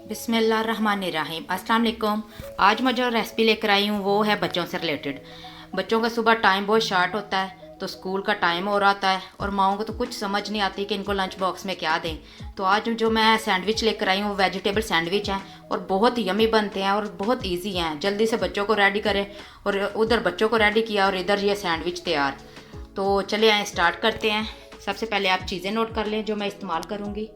बिस्मिल्लाहिर्रहमानिर्रहीम। अस्सलाम वालेकुम। आज मैं जो रेसिपी लेकर आई हूँ वो है बच्चों से रिलेटेड। बच्चों का सुबह टाइम बहुत शार्ट होता है, तो स्कूल का टाइम हो रहा होता है और माओं को तो कुछ समझ नहीं आती कि इनको लंच बॉक्स में क्या दें। तो आज जो मैं सैंडविच लेकर आई हूँ वेजिटेबल सैंडविच हैं और बहुत यमी बनते हैं और बहुत ईजी हैं। जल्दी से बच्चों को रेडी करें और उधर बच्चों को रेडी किया और इधर ये सैंडविच तैयार। तो चलिए आए स्टार्ट करते हैं। सबसे पहले आप चीज़ें नोट कर लें जो मैं इस्तेमाल करूँगी।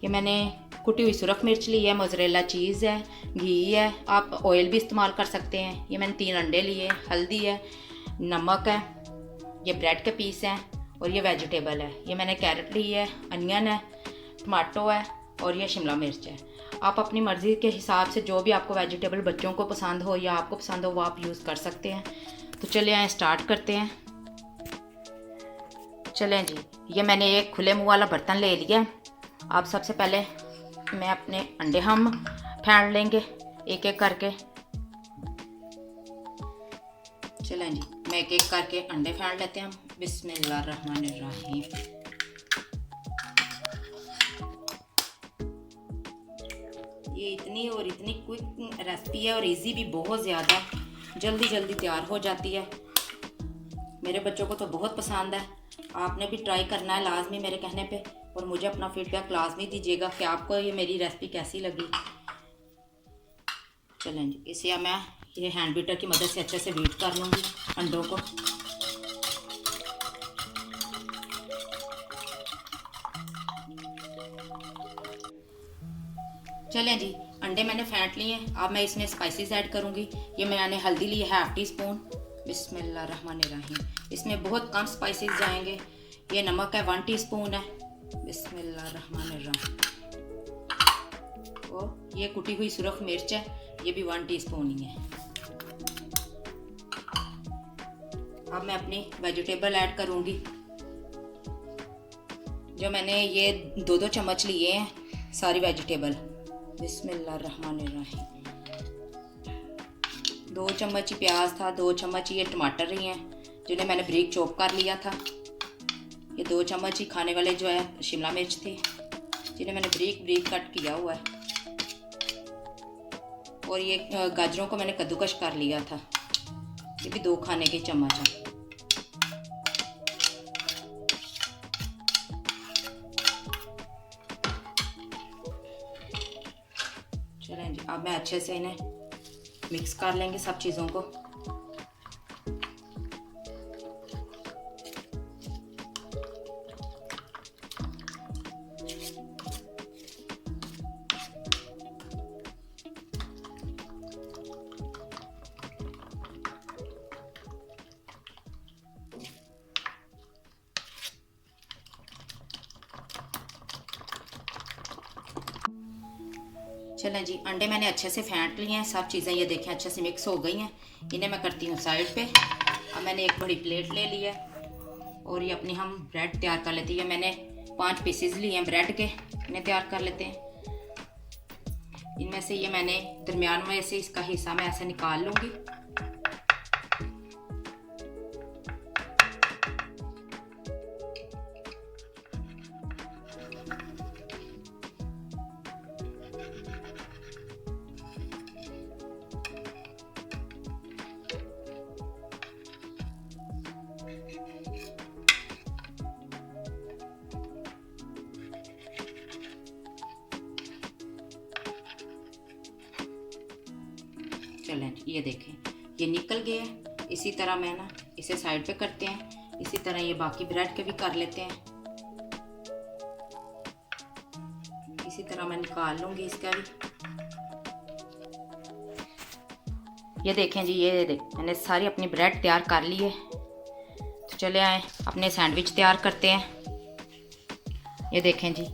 ये मैंने कुटी हुई सुरख मिर्च ली है, मोज़रेला चीज़ है, घी है, आप ऑयल भी इस्तेमाल कर सकते हैं। ये मैंने 3 अंडे लिए, हल्दी है, नमक है, ये ब्रेड के पीस हैं और ये वेजिटेबल है। ये मैंने कैरेट ली है, अनियन है, टमाटो है और ये शिमला मिर्च है। आप अपनी मर्ज़ी के हिसाब से जो भी आपको वेजिटेबल बच्चों को पसंद हो या आपको पसंद हो वो आप यूज़ कर सकते हैं। तो चलिए आए स्टार्ट करते हैं। चलें जी, ये मैंने एक खुले मुँह वाला बर्तन ले लिया। आप सबसे पहले मैं अपने अंडे हम फेंट लेंगे एक एक करके। चलें जी, मैं एक एक करके अंडे फेंट लेते हैं हम। बिस्मिल्लाहिर्रहमानिर्रहीम। ये इतनी क्विक रेसिपी है और इजी भी बहुत ज़्यादा, जल्दी जल्दी तैयार हो जाती है। मेरे बच्चों को तो बहुत पसंद है। आपने भी ट्राई करना है लाजमी मेरे कहने पे, और मुझे अपना फीडबैक लाजमी दीजिएगा कि आपको ये मेरी रेसिपी कैसी लगी। चलें जी, इसे मैं ये हैंड बीटर की मदद से अच्छे से बीट कर लूँगी अंडों को। चलें जी, अंडे मैंने फेंट लिए हैं। अब मैं इसमें स्पाइसेस ऐड करूँगी। ये मैंने हल्दी ली है ½ टीस्पून। बिस्मिल्लाहिर्रहमानिर्रहीम। इसमें बहुत कम स्पाइसेस जाएंगे। ये नमक है 1 टीस्पून है। बिस्मिल्लाहिर्रहमानिर्रहीम। और ये कुटी हुई सुरख मिर्च है, ये भी 1 टीस्पून ही है। अब मैं अपनी वेजिटेबल ऐड करूँगी। जो मैंने ये 2-2 चम्मच लिए हैं सारी वेजिटेबल। बिस्मिल्लाहिर्रहमानिर्रहीम। 2 चम्मच ही प्याज था, 2 चम्मच ये टमाटर ही हैं जिन्हें मैंने बारीक चॉप कर लिया था। ये 2 चम्मच ही खाने वाले जो है शिमला मिर्च थे जिन्हें मैंने बारीक कट किया हुआ है। और ये गाजरों को मैंने कद्दूकश कर लिया था, ये भी 2 खाने के चम्मच हैं। चलें जी, अब मैं अच्छे से इन्हें मिक्स कर लेंगे सब चीज़ों को। चलें जी, अंडे मैंने अच्छे से फेंट लिए हैं। सब चीज़ें ये देखें अच्छे से मिक्स हो गई हैं। इन्हें मैं करती हूँ साइड पे। अब मैंने एक बड़ी प्लेट ले ली है और ये अपनी हम ब्रेड तैयार कर लेते हैं। मैंने 5 पीसेस लिए हैं ब्रेड के, इन्हें तैयार कर लेते हैं। इनमें से ये मैंने दरमियान में से इसका हिस्सा मैं ऐसे निकाल लूँगी। चलें ये देखें ये निकल गया। इसी तरह मैं ना इसे साइड पे करते हैं। इसी तरह ये बाकी ब्रेड के भी कर लेते हैं। इसी तरह मैं निकाल लूँगी इसका भी। ये देखें जी, ये देख मैंने सारी अपनी ब्रेड तैयार कर ली है। तो चले आए अपने सैंडविच तैयार करते हैं। ये देखें जी,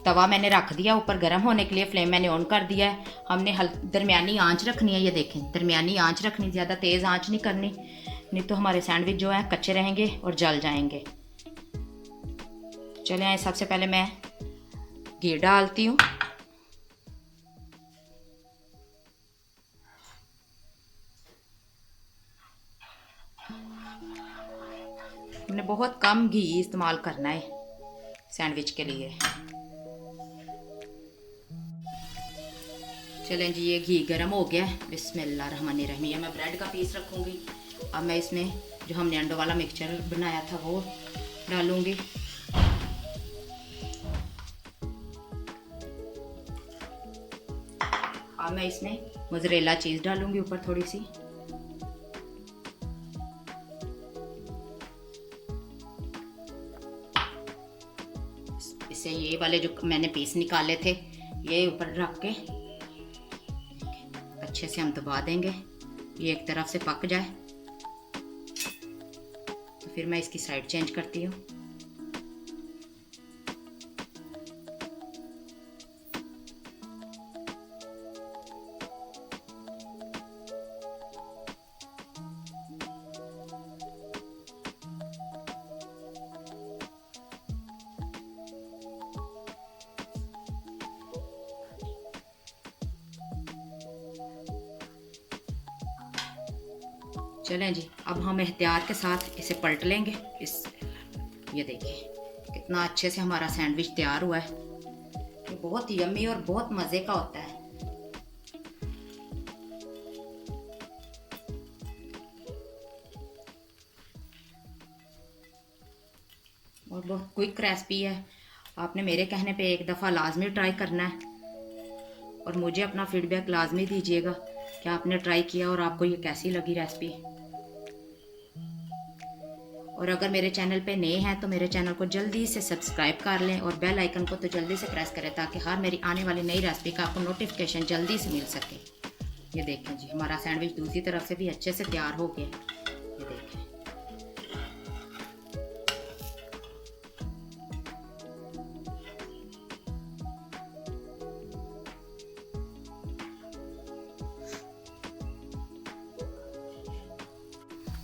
तवा मैंने रख दिया ऊपर गर्म होने के लिए। फ्लेम मैंने ऑन कर दिया है। हमने दरमियानी आंच रखनी है। ये देखें दरमियानी आंच रखनी, ज़्यादा तेज़ आंच नहीं करनी, नहीं तो हमारे सैंडविच जो है कच्चे रहेंगे और जल जाएंगे। चले आए, सबसे पहले मैं घी डालती हूँ। हमने बहुत कम घी इस्तेमाल करना है सैंडविच के लिए। चलें जी, ये घी गरम हो गया है। बिस्मिल्लाहिर्रहमानिर्रहीम। ये मैं ब्रेड का पीस रखूँगी। अब मैं इसमें जो हमने अंडों वाला मिक्सचर बनाया था वो डालूँगी। अब मैं इसमें मोज़रेला चीज़ डालूँगी ऊपर थोड़ी सी। इससे ये वाले जो मैंने पीस निकाले थे ये ऊपर रख के अच्छे से हम दबा देंगे, ये एक तरफ से पक जाए। तो फिर मैं इसकी साइड चेंज करती हूँ। चलें जी, अब हम एहतियात के साथ इसे पलट लेंगे। ये देखिए कितना अच्छे से हमारा सैंडविच तैयार हुआ है। ये बहुत यम्मी और बहुत मज़े का होता है। और बहुत क्विक रेसिपी है। आपने मेरे कहने पे एक दफ़ा लाजमी ट्राई करना है और मुझे अपना फीडबैक लाजमी दीजिएगा कि आपने ट्राई किया और आपको ये कैसी लगी रेसिपी। और अगर मेरे चैनल पे नए हैं तो मेरे चैनल को जल्दी से सब्सक्राइब कर लें और बेल आइकन को तो जल्दी से प्रेस करें ताकि हर मेरी आने वाली नई रेसिपी का आपको नोटिफिकेशन जल्दी से मिल सके। ये देखें जी, हमारा सैंडविच दूसरी तरफ से भी अच्छे से तैयार हो गया। ये देखें।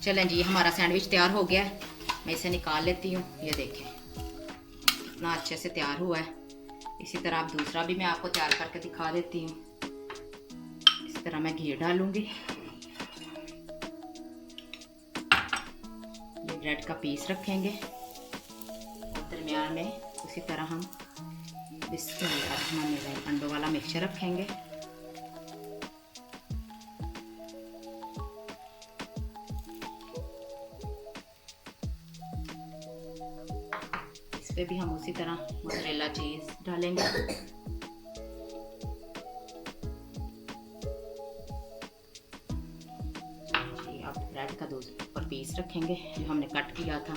चलें जी, हमारा सैंडविच तैयार हो गया है। मैं इसे निकाल लेती हूँ। ये देखें कितना अच्छे से तैयार हुआ है। इसी तरह आप दूसरा भी मैं आपको तैयार करके दिखा देती हूँ। इस तरह मैं घी डालूंगी। ये ब्रेड का पीस रखेंगे और दरमियान में उसी तरह हम अंडों वाला मिक्सचर रखेंगे। पे भी हम उसी तरह मोज़रेला चीज़ डालेंगे। अब ब्रेड का दो ऊपर पीस रखेंगे जो हमने कट किया था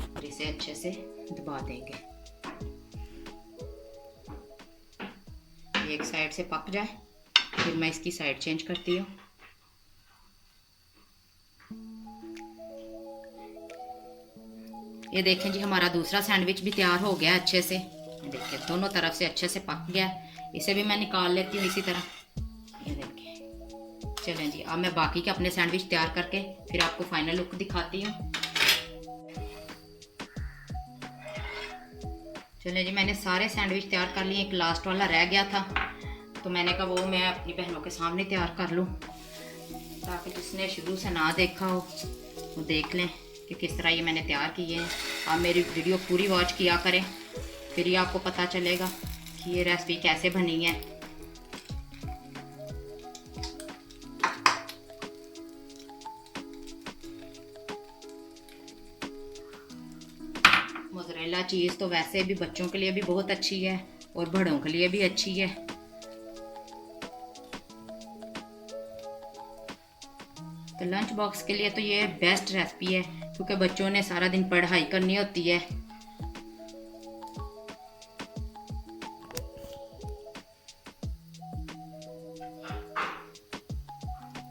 और इसे अच्छे से दबा देंगे। एक साइड से पक जाए फिर मैं इसकी साइड चेंज करती हूँ। ये देखें जी, हमारा दूसरा सैंडविच भी तैयार हो गया अच्छे से। देखिए दोनों तरफ से अच्छे से पक गया। इसे भी मैं निकाल लेती हूँ इसी तरह। ये देखिए। चलें जी, अब मैं बाकी के अपने सैंडविच तैयार करके फिर आपको फाइनल लुक दिखाती हूँ। चलें जी, मैंने सारे सैंडविच तैयार कर लिए। एक लास्ट वाला रह गया था तो मैंने कहा वो मैं अपनी बहनों के सामने तैयार कर लूँ ताकि जिसने शुरू से ना देखा हो वो देख लें कि किस तरह ये मैंने तैयार किए हैं। आप मेरी वीडियो पूरी वॉच किया करें, फिर ही आपको पता चलेगा कि ये रेसिपी कैसे बनी है। मोज़रेला चीज़ तो वैसे भी बच्चों के लिए भी बहुत अच्छी है और बड़ों के लिए भी अच्छी है। तो लंच बॉक्स के लिए तो ये बेस्ट रेसिपी है क्योंकि बच्चों ने सारा दिन पढ़ाई करनी होती है।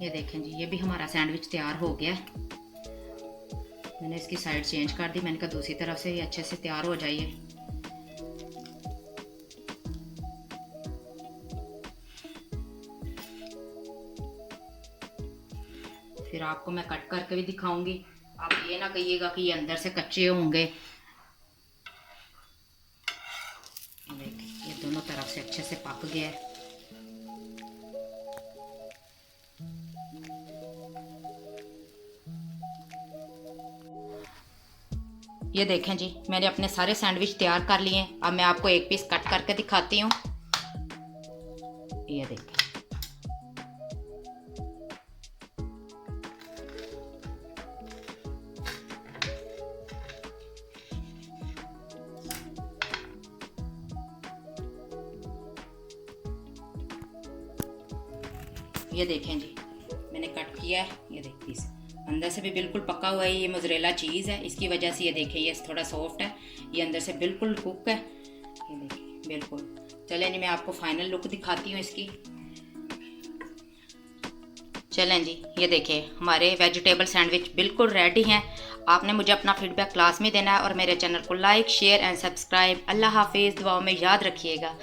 ये देखें जी, ये भी हमारा सैंडविच तैयार हो गया। मैंने इसकी साइड चेंज कर दी। मैंने कहा दूसरी तरफ से ये अच्छे से तैयार हो जाइए। फिर आपको मैं कट करके भी दिखाऊंगी। आप ये ना कहिएगा कि ये अंदर से कच्चे होंगे। देखिए ये दोनों तरफ से अच्छे से पक गया है। ये देखें जी, मैंने अपने सारे सैंडविच तैयार कर लिए हैं। अब मैं आपको एक पीस कट करके दिखाती हूँ। ये देखें ये देखें जी, मैंने कट किया है, ये देख पीस अंदर से भी बिल्कुल पका हुआ है। ये मोज़रेला चीज़ है, इसकी वजह से ये देखें ये थोड़ा सॉफ्ट है, ये अंदर से बिल्कुल कुक है। ये देखिए बिल्कुल। चलें जी, मैं आपको फाइनल लुक दिखाती हूँ इसकी। चलें जी, ये देखिए हमारे वेजिटेबल सैंडविच बिल्कुल रेडी हैं। आपने मुझे अपना फीडबैक क्लास में देना है और मेरे चैनल को लाइक, शेयर एंड सब्सक्राइब। अल्लाह हाफिज़, दुआओं में याद रखिएगा।